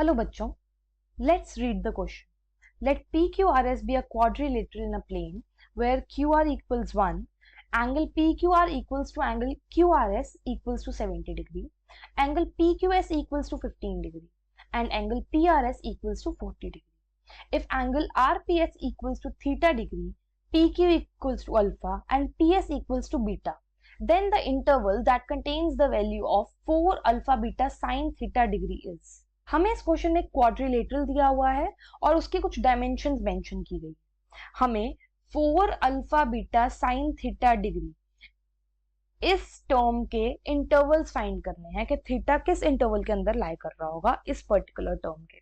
Hello बच्चों, let's read the question. Let PQRS be a quadrilateral in a plane where QR equals 1, angle PQR equals to angle QRS equals to 70 degree, angle PQS equals to 15 degree, and angle PRS equals to 40 degree. If angle RPS equals to theta degree, PQ equals to alpha, and PS equals to beta, then the interval that contains the value of 4 alpha beta sin theta degree is. हमें इस question में quadrilateral दिया हुआ है और उसके कुछ dimensions mention की गई। हमें 4 alpha beta sine theta degree इस टर्म के इंटरवल्स फाइंड करने हैं कि थीटा किस इंटरवल के अंदर लाई कर रहा होगा इस पर्टिकुलर टर्म के।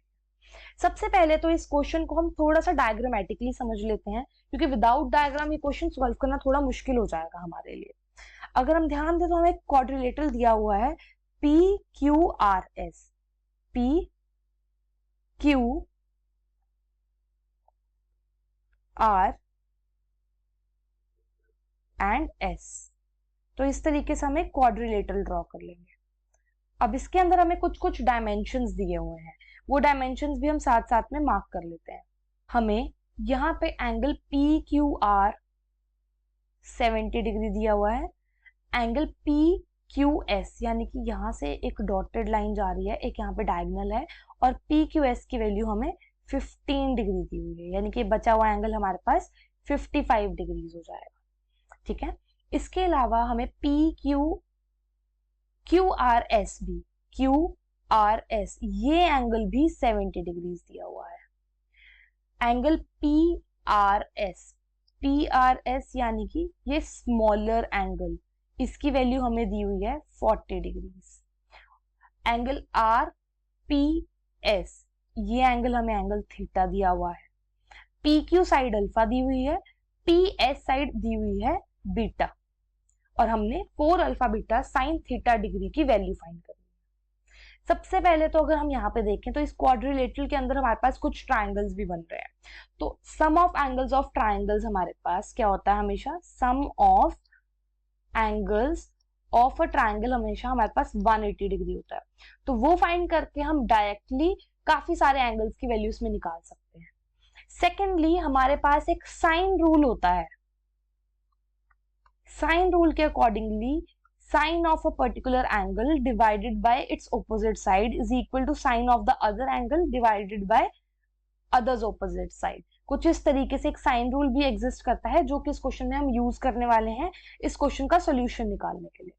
सबसे पहले तो इस क्वेश्चन को हम थोड़ा सा डायग्रामेटिकली समझ लेते हैं, क्योंकि विदाउट डायग्राम ये क्वेश्चन सॉल्व करना थोड़ा मुश्किल हो जाएगा हमारे लिए। अगर हम ध्यान दें तो हमें क्वाड्रिलेटरल दिया हुआ है PQRS, P Q R and S। तो इस तरीके से हमें क्वाड्रिलेटरल ड्रॉ कर लेंगे। अब इसके अंदर हमें कुछ कुछ डायमेंशंस दिए हुए हैं, वो डायमेंशंस भी हम साथ साथ में मार्क कर लेते हैं। हमें यहाँ पे एंगल PQR 70 डिग्री दिया हुआ है, एंगल PQS यानी कि यहाँ से एक डॉटेड लाइन जा रही है, एक यहाँ पे डायगोनल है, और PQS की वैल्यू हमें 15 डिग्री दी हुई है, यानी कि बचा हुआ एंगल हमारे पास 55 डिग्रीज हो जाएगा। ठीक है, इसके अलावा हमें QRS भी, QRS ये एंगल भी 70 डिग्रीज दिया हुआ है। एंगल PRS यानी कि ये स्मॉलर एंगल, इसकी वैल्यू हमें दी हुई है 40 डिग्रीज। एंगल RPS ये एंगल हमें एंगल थीटा दिया हुआ है। PQ साइड अल्फा दी हुई है, PS साइड दी हुई है बीटा, और हमने 4 alpha beta sine theta degree की वैल्यू फाइंड करनी है। सबसे पहले तो अगर हम यहाँ पे देखें तो इस क्वाड्रिलेटरल के अंदर हमारे पास कुछ ट्राइंगल्स भी बन रहे हैं। तो sum of angles of triangles हमारे पास क्या होता है, हमेशा sum of angles of a triangle हमेशा हमारे पास 180 डिग्री होता है। तो वो फाइंड करके हम डायरेक्टली काफी सारे एंगल्स की वैल्यूज में निकाल सकते हैं। सेकेंडली हमारे पास एक साइन रूल होता है। साइन रूल के accordingly sine of a particular angle divided by its opposite side is equal to sine of the other angle divided by others opposite side. कुछ इस तरीके से एक साइन रूल भी एग्जिस्ट करता है, जो कि इस क्वेश्चन में हम यूज करने वाले हैं इस क्वेश्चन का सॉल्यूशन निकालने के लिए।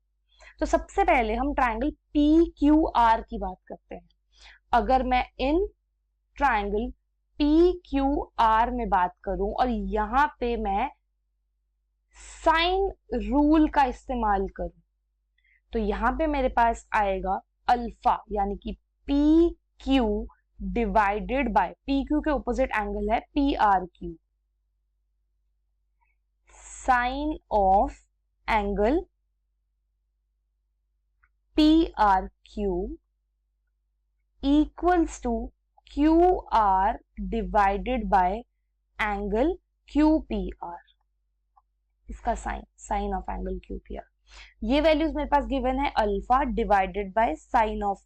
तो सबसे पहले हम ट्राइंगल PQR की बात करते हैं। अगर मैं इन ट्राइंगल PQR में बात करूं और यहां पे मैं साइन रूल का इस्तेमाल करूं, तो यहां पे मेरे पास आएगा अल्फा यानी कि PQ डिवाइडेड बाय PQ के ऑपोजिट एंगल है PRQ, sine of angle PRQ equals to QR divided by angle QPR। इसका साइन ऑफ एंगल QPR। ये वैल्यूज मेरे पास गिवन है, alpha divided by sine of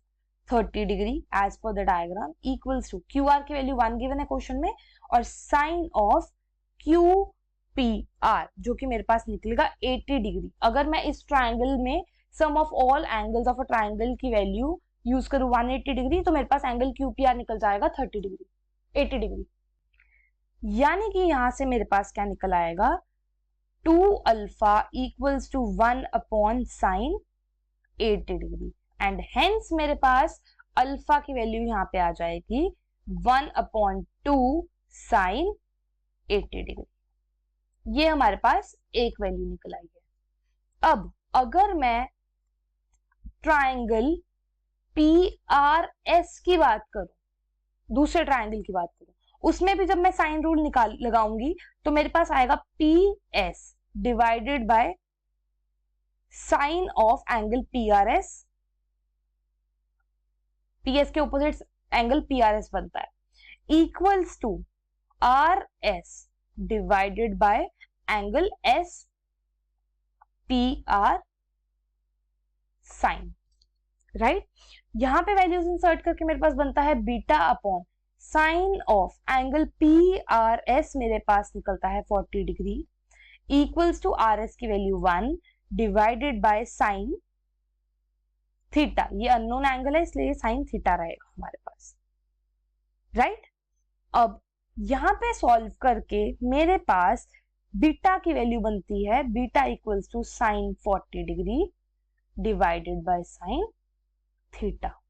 30 degree as per the diagram equals to QR की value 1 given है question में, और sign of QPR जो कि मेरे पास निकलेगा 80 डिग्री। अगर मैं इस ट्राइंगल में sum of all angles of a triangle की वैल्यू यूज करूं 180 डिग्री, तो मेरे पास एंगल QPR निकल जाएगा 30 डिग्री, 80 डिग्री। यानी कि यहां से मेरे पास क्या निकल आएगा, 2 alpha equals to 1 upon sine 80 degree, and hence मेरे पास अल्फा की वैल्यू यहां पे आ जाएगी 1 अपॉन 2 साइन 80 डिग्री। ये हमारे पास एक वैल्यू निकल आई है। अब अगर मैं ट्राइंगल PRS की बात करूं, दूसरे ट्राइंगल की बात करूं, उसमें भी जब मैं साइन रूल लगाऊंगी तो मेरे पास आएगा PS divided by sine of angle PRS। PS के ऑपोजिट एंगल PRS बनता है, equals to RS divided by angle SPR sine, right. यहाँ पे वैल्यूज इंसर्ट करके मेरे पास बनता है beta upon sine of angle P R S मेरे पास निकलता है 40 degree equals to R S की value 1 divided by sine theta. ये अननोन एंगल है इसलिए साइन थीटा रहेगा हमारे पास, राइट। अब यहां पे सॉल्व करके मेरे पास बीटा की वैल्यू बनती है beta equals to sine 40 degree divided by sine theta.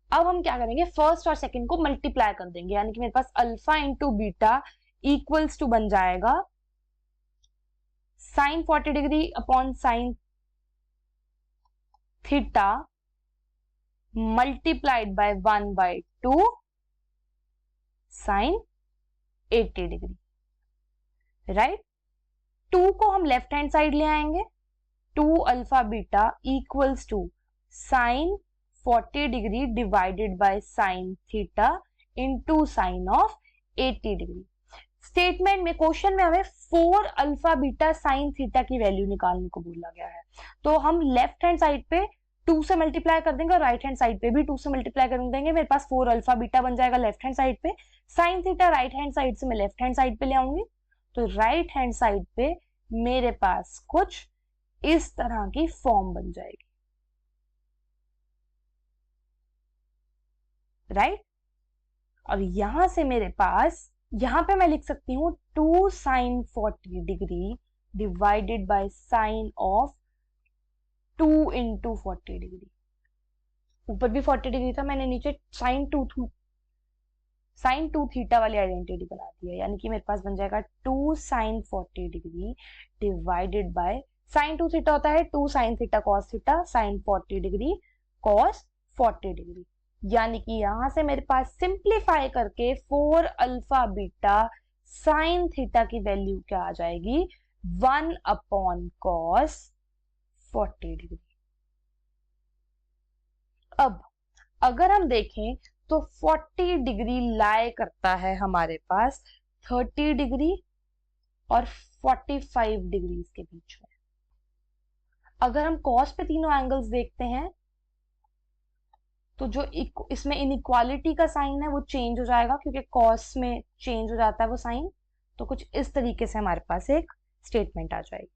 अब हम क्या करेंगे, फर्स्ट और सेकंड को मल्टीप्लाई कर देंगे, यानी कि मेरे पास alpha into beta equals to बन जाएगा sine 40 degree upon sine theta multiplied by 1/2 sine 80 degree, right. 2 को हम लेफ्ट हैंड साइड ले आएंगे, 2 alpha beta equals to sine 40 degree divided by sine theta into sine of 80 degree. Statement में, question में हमें 4 alpha beta sine theta की value निकालने को बोला गया है, तो हम लेफ्ट हैंड साइड पे 2 से मल्टीप्लाई कर देंगे और राइट हैंड साइड पे भी 2 से मल्टीप्लाई कर देंगे। मेरे पास 4 अल्फा बीटा बन जाएगा लेफ्ट हैंड साइड पे, sine theta right hand side से मैं लेफ्ट हैंड साइड पे ले आऊंगी, तो राइट हैंड साइड पे मेरे पास कुछ इस तरह की फॉर्म बन जाएगी, राइट। और यहां से मेरे पास, यहां पे मैं लिख सकती हूं 2 sine 40 degree divided by sine of 2 into 40 degree. ऊपर भी 40 डिग्री था, मैंने नीचे साइन 2 थीटा वाली आइडेंटिटी बना दी है, यानी कि मेरे पास बन जाएगा 2 sine 40 degree divided by sine 2 theta होता है 2 sine theta cos theta sine 40 degree cos 40 degree, यानी कि यहां से मेरे पास सिंप्लीफाई करके 4 अल्फा बीटा साइन थीटा की वैल्यू क्या आ जाएगी, 1 अपॉन कॉस 40 डिग्री। अब अगर हम देखें तो 40 डिग्री लाई करता है हमारे पास 30 डिग्री और 45 डिग्री के बीच में। अगर हम कॉस पे तीनों एंगल्स देखते हैं तो जो इसमें इनइक्वालिटी का साइन है वो चेंज हो जाएगा, क्योंकि कॉस में चेंज हो जाता है वो साइन, तो कुछ इस तरीके से हमारे पास एक स्टेटमेंट आ जाएगी।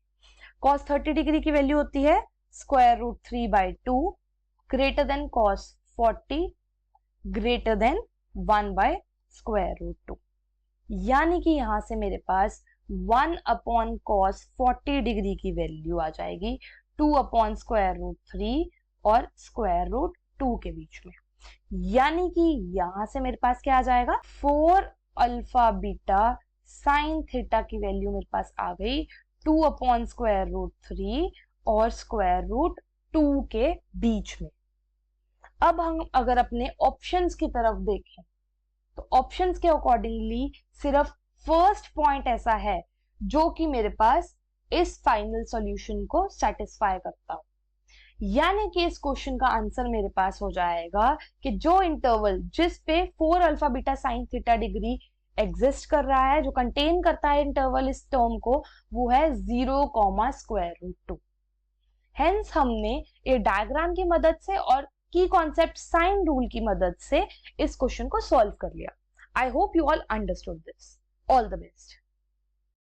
कॉस 30 डिग्री की वैल्यू होती है square root 3/2 greater than cos 40 greater than 1/√2, यानी कि यहां से मेरे पास 1 अपॉन कॉस 40 डिग्री की वैल्यू आ जाएगी 2 अपॉन स्क्वायर रूट 3 और स्क्वायर रूट 2 के बीच में, यानी कि यहां से मेरे पास क्या आ जाएगा 4 अल्फा बीटा साइन थीटा की वैल्यू मेरे पास आ गई 2 अपॉन स्क्वायर रूट 3 और स्क्वायर रूट 2 के बीच में। अब हम अगर अपने ऑप्शंस की तरफ देखें तो ऑप्शंस के अकॉर्डिंगली सिर्फ फर्स्ट पॉइंट ऐसा है जो कि मेरे पास इस फाइनल सॉल्यूशन को सेटिस्फाई करता हो, यानी कि इस क्वेश्चन का आंसर मेरे पास हो जाएगा कि जो इंटरवल जिस पे 4 alpha beta sine theta degree exist कर रहा है, जो कंटेन करता है इंटरवल इस टर्म को, वो है 0, स्क्वायर रूट 2। हेंस हमने ये डायग्राम की मदद से और की कॉन्सेप्ट साइन रूल की मदद से इस क्वेश्चन को सॉल्व कर लिया। I hope you all understood this. All the best.